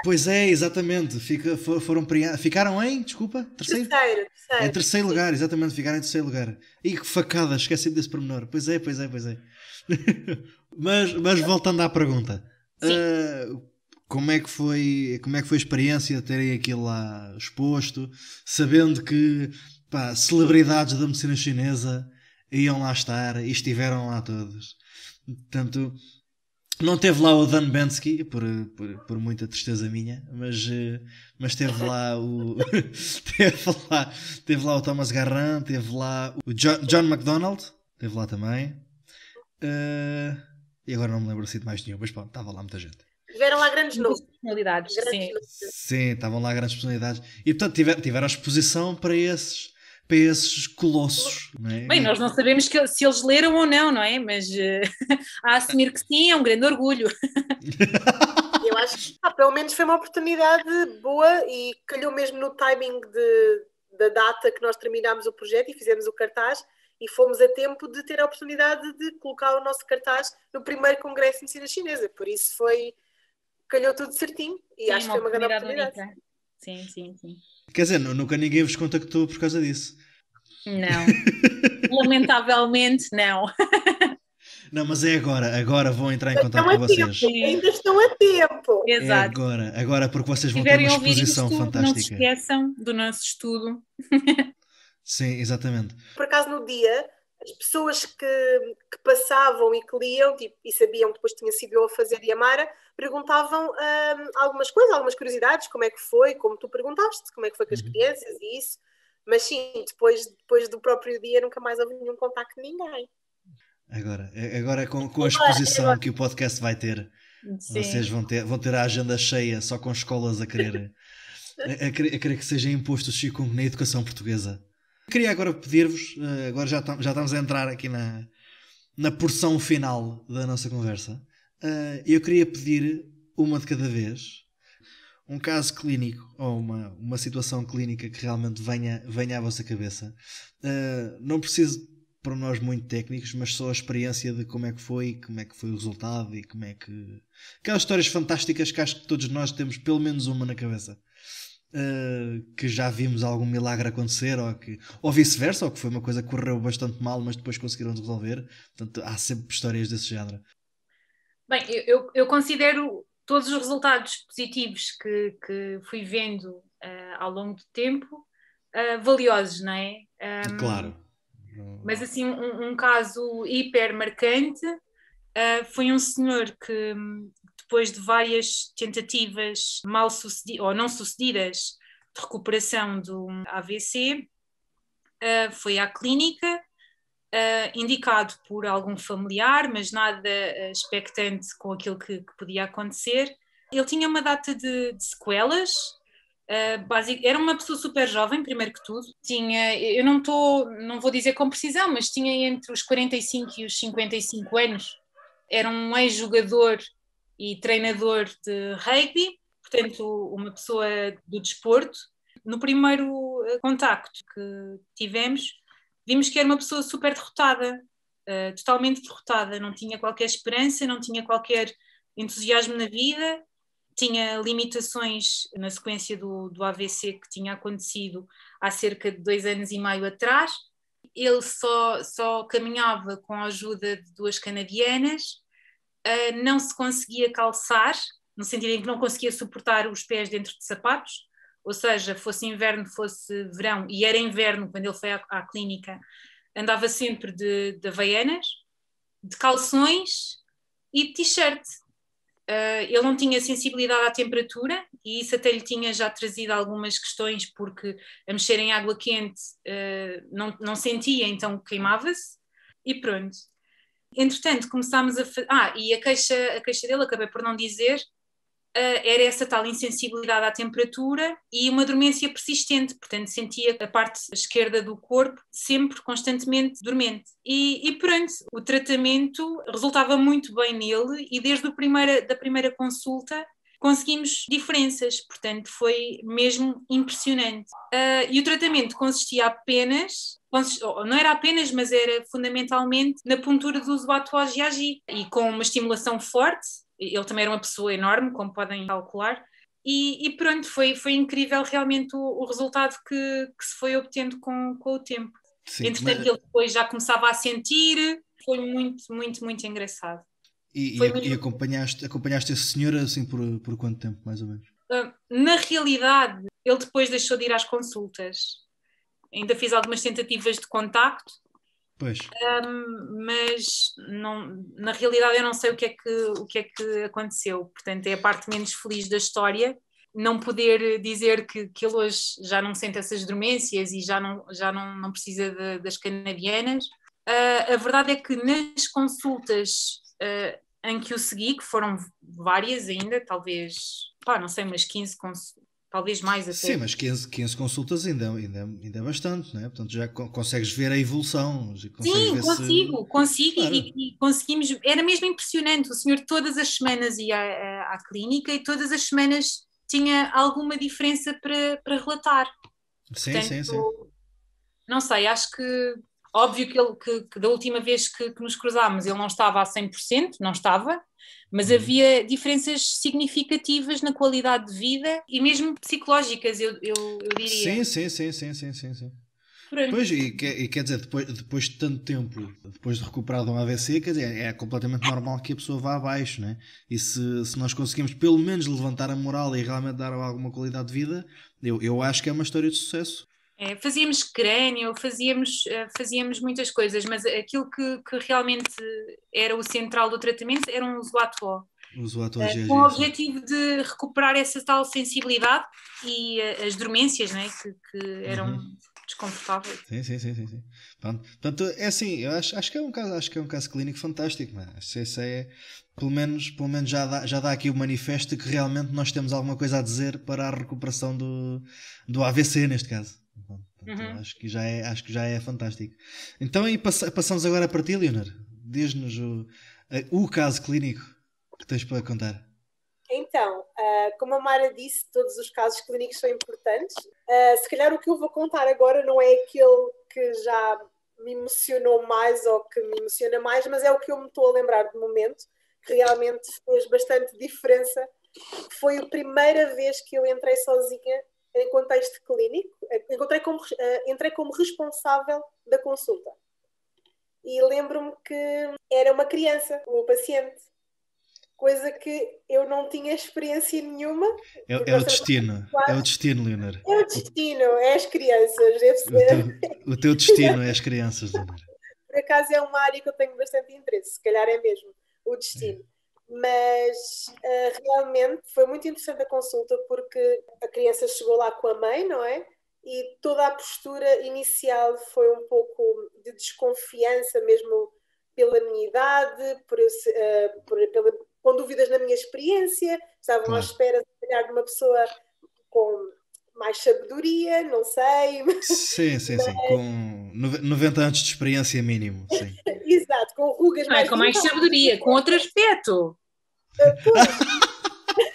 [SPEAKER 1] Pois é, exatamente. Ficaram em, desculpa, terceiro? Em terceiro lugar, exatamente, ficaram em terceiro lugar. E que facada, esqueci desse pormenor. Pois é. Mas voltando à pergunta. Como é que foi a experiência de terem aquilo lá exposto, sabendo que celebridades da medicina chinesa iam lá estar e estiveram lá todos? Portanto, não teve lá o Dan Bensky, por muita tristeza minha, mas teve lá o teve lá o Thomas Garran, teve lá o John McDonald, teve lá também, e agora não me lembro assim de mais nenhum, mas pronto, estava lá muita gente.
[SPEAKER 2] Tiveram lá grandes nomes.
[SPEAKER 3] Personalidades,
[SPEAKER 1] sim, estavam lá grandes personalidades. E portanto tiveram exposição para esses colossos. Não é?
[SPEAKER 3] Bem, nós não sabemos se eles leram ou não é? Mas a assumir que sim, é um grande orgulho.
[SPEAKER 2] Eu acho que pelo menos foi uma oportunidade boa e calhou mesmo no timing da data que nós terminámos o projeto e fizemos o cartaz e fomos a tempo de ter a oportunidade de colocar o nosso cartaz no primeiro Congresso de Medicina Chinesa. Por isso calhou tudo certinho e sim, acho que foi uma grande oportunidade.
[SPEAKER 3] Bonita. Sim.
[SPEAKER 1] Quer dizer, nunca ninguém vos contactou por causa disso.
[SPEAKER 3] Não. Lamentavelmente, não.
[SPEAKER 1] Não, mas é agora. Agora vão entrar em contato com vocês.
[SPEAKER 2] Ainda estão a tempo.
[SPEAKER 3] Exato.
[SPEAKER 1] É agora porque vocês vão ter uma exposição fantástica.
[SPEAKER 3] Não se esqueçam do nosso estudo.
[SPEAKER 1] Sim, exatamente.
[SPEAKER 2] Por acaso, no dia, as pessoas que passavam e que liam e sabiam que depois tinha sido eu a fazer e a Mara, perguntavam algumas coisas, algumas curiosidades, como é que foi, como tu perguntaste, como é que foi com as crianças e isso. Mas sim, depois do próprio dia nunca mais houve nenhum contacto de ninguém.
[SPEAKER 1] Agora com a exposição que o podcast vai ter,
[SPEAKER 3] Sim.
[SPEAKER 1] Vocês vão ter a agenda cheia só com escolas a querer que seja imposto o chikungunya na educação portuguesa. Queria agora pedir-vos, agora já estamos a entrar aqui na porção final da nossa conversa. Eu queria pedir uma de cada vez, um caso clínico ou uma situação clínica que realmente venha à vossa cabeça. Não preciso para nós muito técnicos, mas só a experiência de como é que foi o resultado e como é que... Aquelas histórias fantásticas que acho que todos nós temos pelo menos uma na cabeça. Que já vimos algum milagre acontecer ou vice-versa, ou que foi uma coisa que correu bastante mal, mas depois conseguiram resolver. Portanto, há sempre histórias desse género.
[SPEAKER 3] Bem, eu considero todos os resultados positivos que fui vendo ao longo do tempo valiosos, não é?
[SPEAKER 1] Claro.
[SPEAKER 3] Mas assim, um caso hiper marcante foi um senhor que, depois de várias tentativas mal sucedidas ou não sucedidas de recuperação do AVC, foi à clínica, indicado por algum familiar, mas nada expectante com aquilo que podia acontecer. Ele tinha uma data de sequelas. Era uma pessoa super jovem, primeiro que tudo. Eu não vou dizer com precisão, mas tinha entre os 45 e os 55 anos. Era um ex-jogador e treinador de rugby, portanto, uma pessoa do desporto. No primeiro contacto que tivemos, vimos que era uma pessoa super derrotada, totalmente derrotada, não tinha qualquer esperança, não tinha qualquer entusiasmo na vida, tinha limitações na sequência do AVC que tinha acontecido há cerca de 2 anos e meio atrás. Ele só caminhava com a ajuda de 2 canadianas, não se conseguia calçar, no sentido em que não conseguia suportar os pés dentro de sapatos, ou seja, fosse inverno, fosse verão, e era inverno quando ele foi à clínica, andava sempre de havaianas, de calções e de t-shirt. Ele não tinha sensibilidade à temperatura e isso até lhe tinha já trazido algumas questões, porque a mexer em água quente não sentia, então queimava-se e pronto. Entretanto, começámos a fazer... e a queixa dele, acabei por não dizer, era essa tal insensibilidade à temperatura e uma dormência persistente, portanto sentia a parte esquerda do corpo sempre constantemente dormente. E pronto, o tratamento resultava muito bem nele e desde da primeira consulta conseguimos diferenças, portanto foi mesmo impressionante. E o tratamento consistia apenas... não era apenas, mas era fundamentalmente na puntura do usuário GAG e com uma estimulação forte. Ele também era uma pessoa enorme, como podem calcular, e pronto, foi incrível realmente o resultado que se foi obtendo com o tempo. Sim, entretanto, ele depois já começava a sentir, foi muito, muito, muito engraçado.
[SPEAKER 1] E acompanhaste esse senhor assim por quanto tempo, mais ou menos?
[SPEAKER 3] Na realidade, ele depois deixou de ir às consultas. Ainda fiz algumas tentativas de contacto,
[SPEAKER 1] pois.
[SPEAKER 3] Mas na realidade eu não sei o que é que aconteceu. Portanto, é a parte menos feliz da história, não poder dizer que ele hoje já não sente essas dormências e já não precisa das canadianas. A verdade é que nas consultas em que o segui, que foram várias ainda, talvez, não sei, umas 15 consultas, talvez mais até.
[SPEAKER 1] Sim, mas 15 consultas ainda é bastante, não é? Portanto, já consegues ver a evolução.
[SPEAKER 3] Sim, consigo. Claro. E conseguimos. Era mesmo impressionante. O senhor todas as semanas ia à clínica e todas as semanas tinha alguma diferença para relatar.
[SPEAKER 1] Sim,
[SPEAKER 3] portanto,
[SPEAKER 1] sim.
[SPEAKER 3] Não sei, acho que... Óbvio que da última vez que nos cruzámos ele não estava a 100%, não estava, mas havia diferenças significativas na qualidade de vida e mesmo psicológicas, eu diria.
[SPEAKER 1] Sim. Pois, e quer dizer, depois de tanto tempo, depois de recuperar de um AVC, quer dizer, é completamente normal que a pessoa vá abaixo, né? E se nós conseguimos pelo menos levantar a moral e realmente dar alguma qualidade de vida, eu acho que é uma história de sucesso.
[SPEAKER 3] Fazíamos crânio, fazíamos muitas coisas, mas aquilo que realmente era o central do tratamento era um usuário com o objetivo de recuperar essa tal sensibilidade e as dormências, né, que eram desconfortável.
[SPEAKER 1] Sim. Pronto. Portanto, é assim, eu acho que é um caso clínico fantástico, mano. Isso é, pelo menos já dá aqui o manifesto que realmente nós temos alguma coisa a dizer para a recuperação do AVC, neste caso. Portanto, acho que já é fantástico. Então, aí passamos agora para ti, Leonor. Diz-nos o caso clínico que tens para contar.
[SPEAKER 2] Então, como a Mara disse, todos os casos clínicos são importantes. Se calhar o que eu vou contar agora não é aquele que já me emocionou mais ou que me emociona mais, mas é o que eu me estou a lembrar de momento, que realmente fez bastante diferença. Foi a primeira vez que eu entrei sozinha em contexto clínico. Entrei como responsável da consulta. E lembro-me que era uma criança, o paciente. Coisa que eu não tinha experiência nenhuma.
[SPEAKER 1] É o destino. É o destino, Leonor.
[SPEAKER 2] É o destino, é as crianças.
[SPEAKER 1] O teu destino é as crianças, Leonor.
[SPEAKER 2] Por acaso é uma área que eu tenho bastante interesse, se calhar é mesmo o destino. Mas realmente foi muito interessante a consulta porque a criança chegou lá com a mãe, não é? E toda a postura inicial foi um pouco de desconfiança, mesmo pela minha idade, com dúvidas na minha experiência, estavam à espera, se calhar, de uma pessoa com mais sabedoria, não sei.
[SPEAKER 1] Sim, com 90 anos de experiência mínimo, sim.
[SPEAKER 2] Exato, com rugas
[SPEAKER 3] mais... com mais sabedoria, com outro aspecto.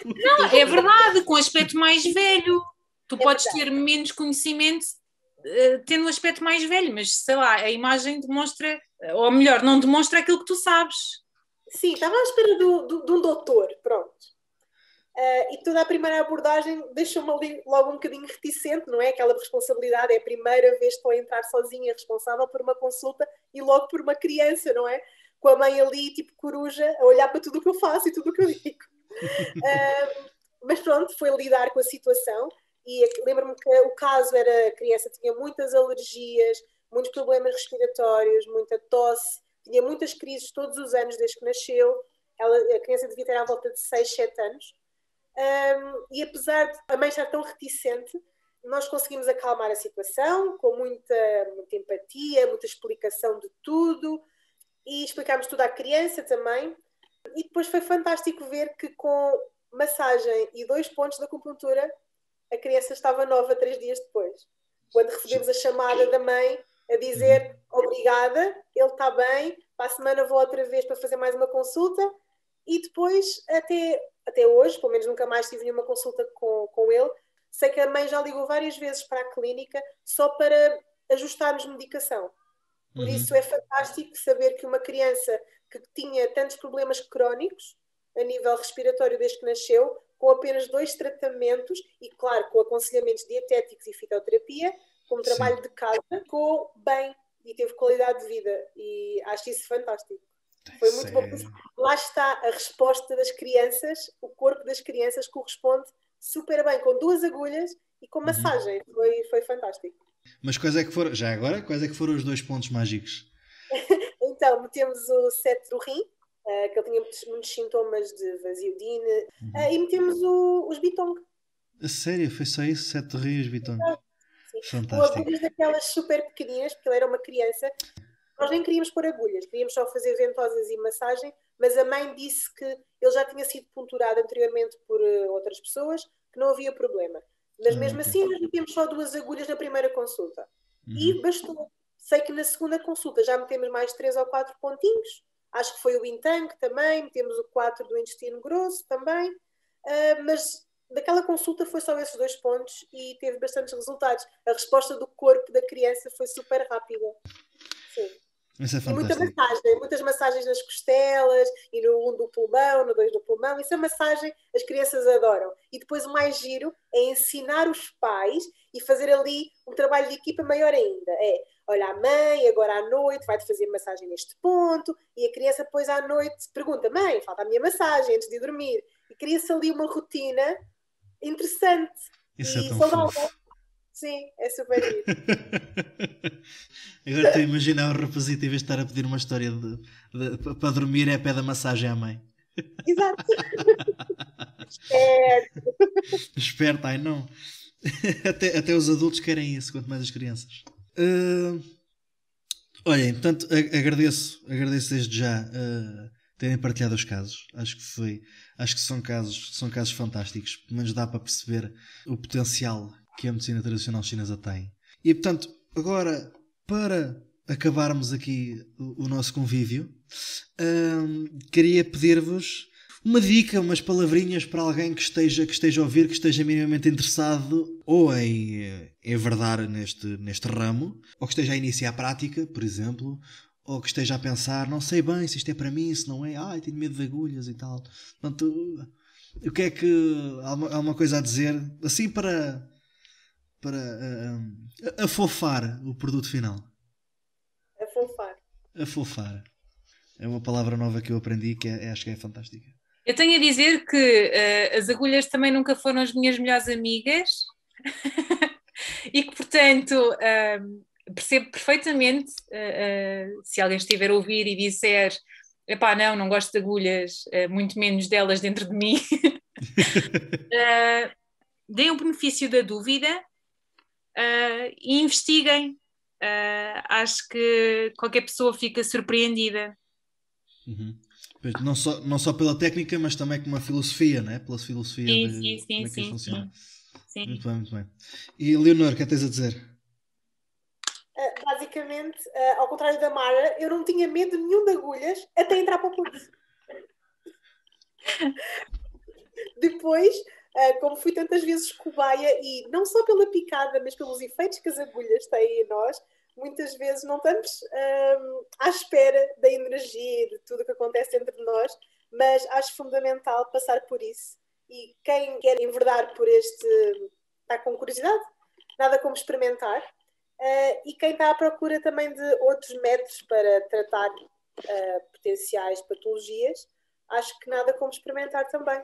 [SPEAKER 3] Não, é verdade, com aspecto mais velho. Tu podes ter menos conhecimento tendo um aspecto mais velho, mas sei lá, a imagem demonstra, ou melhor, não demonstra aquilo que tu sabes.
[SPEAKER 2] Sim, estava à espera de um doutor, pronto. E toda a primeira abordagem deixou-me ali logo um bocadinho reticente, não é? Aquela responsabilidade, é a primeira vez que estou a entrar sozinha, responsável por uma consulta e logo por uma criança, não é? Com a mãe ali, tipo coruja, a olhar para tudo o que eu faço e tudo o que eu digo. Mas pronto, foi lidar com a situação e lembro-me que o caso era, a criança tinha muitas alergias, muitos problemas respiratórios, muita tosse, tinha muitas crises todos os anos desde que nasceu. A criança devia ter à volta de 6, 7 anos. E apesar de a mãe estar tão reticente, nós conseguimos acalmar a situação com muita empatia, muita explicação de tudo e explicámos tudo à criança também. E depois foi fantástico ver que com massagem e 2 pontos de acupuntura a criança estava nova 3 dias depois. Quando recebemos a chamada da mãe a dizer obrigada, ele está bem, para a semana vou outra vez para fazer mais uma consulta e depois até hoje, pelo menos nunca mais tive nenhuma consulta com ele. Sei que a mãe já ligou várias vezes para a clínica só para ajustarmos medicação. Por isso é fantástico saber que uma criança que tinha tantos problemas crónicos a nível respiratório desde que nasceu, com apenas 2 tratamentos e, claro, com aconselhamentos dietéticos e fitoterapia, como trabalho de casa, ficou bem e teve qualidade de vida. E acho isso fantástico. Foi muito bom. Lá está a resposta das crianças, o corpo das crianças corresponde super bem, com 2 agulhas e com massagem. Foi fantástico.
[SPEAKER 1] Mas quais é que foram os 2 pontos mágicos?
[SPEAKER 2] Então, metemos o sete do rim, que ele tinha muitos sintomas de vazio de ine, e metemos os bitong.
[SPEAKER 1] A sério? Foi só isso? 7 rios, bitong?
[SPEAKER 2] Sim. Com agulhas daquelas super pequeninas, porque ele era uma criança. Nós nem queríamos pôr agulhas, queríamos só fazer ventosas e massagem, mas a mãe disse que ele já tinha sido punturado anteriormente por outras pessoas, que não havia problema. Mas mesmo assim, nós metemos só 2 agulhas na primeira consulta. E bastou. Sei que na segunda consulta já metemos mais 3 ou 4 pontinhos. Acho que foi o Bintang também, metemos o 4 do intestino grosso também. Mas daquela consulta foi só esses 2 pontos e teve bastantes resultados. A resposta do corpo da criança foi super rápida. Sim.
[SPEAKER 1] Isso é
[SPEAKER 2] fantástico. E muitas massagens nas costelas e no 1 do pulmão, no 2 do pulmão. Isso é massagem, as crianças adoram. E depois o mais giro é ensinar os pais e fazer ali um trabalho de equipa maior ainda. Olha, a mãe agora à noite vai-te fazer massagem neste ponto e a criança depois à noite pergunta, mãe, falta a minha massagem antes de dormir. E cria-se ali uma rotina interessante.
[SPEAKER 1] Isso é tão saudável.
[SPEAKER 2] Sim, é super giro.
[SPEAKER 1] Agora estou a imaginar o rapazito em vez de estar a pedir uma história para dormir é pé da massagem à mãe.
[SPEAKER 2] Exato.
[SPEAKER 1] Esperto, ai não. Até os adultos querem isso, quanto mais as crianças. Olhem, portanto, agradeço desde já terem partilhado os casos. Acho que são casos fantásticos. Pelo menos dá para perceber o potencial que a medicina tradicional chinesa tem. E, portanto, agora, para acabarmos aqui o nosso convívio, queria pedir-vos uma dica, umas palavrinhas para alguém que esteja a ouvir, que esteja minimamente interessado ou em enverdar neste ramo, ou que esteja a iniciar a prática, por exemplo, ou que esteja a pensar, não sei bem se isto é para mim, se não é, tenho medo de agulhas e tal. Portanto, o que é que há uma coisa a dizer, assim para afofar o produto final? Afofar. É uma palavra nova que eu aprendi que acho que é fantástica.
[SPEAKER 3] Eu tenho a dizer que as agulhas também nunca foram as minhas melhores amigas e que, portanto, percebo perfeitamente se alguém estiver a ouvir e disser epá, não gosto de agulhas, muito menos delas dentro de mim. Deem o benefício da dúvida e investiguem. Acho que qualquer pessoa fica surpreendida.
[SPEAKER 1] Uhum. Não só pela técnica, mas também com uma filosofia, né? Pela filosofia de como é que funciona.
[SPEAKER 3] Sim.
[SPEAKER 1] Muito bem. E Leonor, o que tens a dizer?
[SPEAKER 2] Basicamente, ao contrário da Mara, eu não tinha medo nenhum de agulhas até entrar para o curso. Depois, como fui tantas vezes cobaia, e não só pela picada, mas pelos efeitos que as agulhas têm em nós, muitas vezes não estamos à espera da energia e de tudo o que acontece entre nós, mas acho fundamental passar por isso. E quem quer enverdar por está com curiosidade, nada como experimentar. E quem está à procura também de outros métodos para tratar potenciais patologias, acho que nada como experimentar também,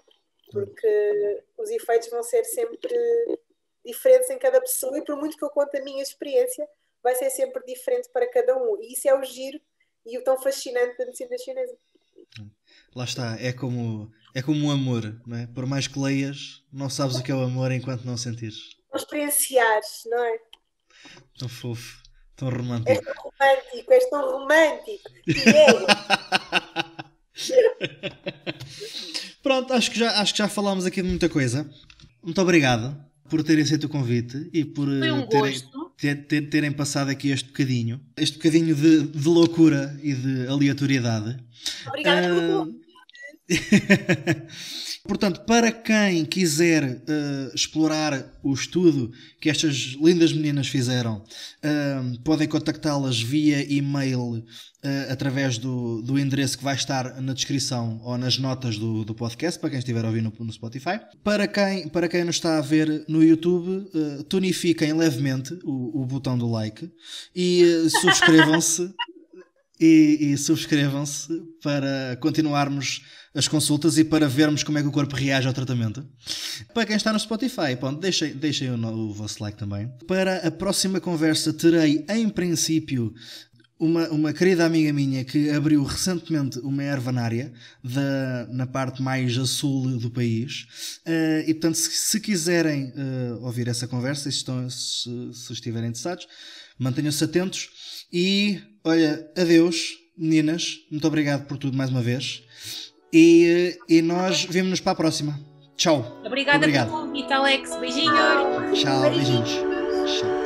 [SPEAKER 2] porque os efeitos vão ser sempre diferentes em cada pessoa e por muito que eu conte a minha experiência, vai ser sempre diferente para cada um. E isso é o giro e o tão fascinante da medicina chinesa.
[SPEAKER 1] Lá está, é como o amor, não é? Por mais que leias, não sabes o que é o amor enquanto não sentires.
[SPEAKER 2] Não experienciares, não é?
[SPEAKER 1] Tão fofo, tão romântico.
[SPEAKER 2] És tão romântico.
[SPEAKER 1] Pronto, acho que já falámos aqui de muita coisa. Muito obrigado por terem aceito o convite e por terem passado aqui este bocadinho de loucura e de aleatoriedade.
[SPEAKER 2] Obrigada pelo
[SPEAKER 1] Portanto, para quem quiser explorar o estudo que estas lindas meninas fizeram, podem contactá-las via e-mail através do endereço que vai estar na descrição ou nas notas do podcast, para quem estiver a ouvir no Spotify. Para quem nos está a ver no YouTube, tonifiquem levemente o botão do like e subscrevam-se. E subscrevam-se para continuarmos as consultas e para vermos como é que o corpo reage ao tratamento. Para quem está no Spotify, pronto, deixem o vosso like também. Para a próxima conversa terei, em princípio, uma querida amiga minha que abriu recentemente uma ervanária na parte mais a sul do país. E portanto, se quiserem ouvir essa conversa, se estiverem interessados, mantenham-se atentos. E, olha, adeus, meninas. Muito obrigado por tudo mais uma vez. E nós vemo-nos para a próxima. Tchau.
[SPEAKER 3] Obrigada pelo convite, Alex. Beijinhos.
[SPEAKER 1] Tchau, beijinhos. Tchau.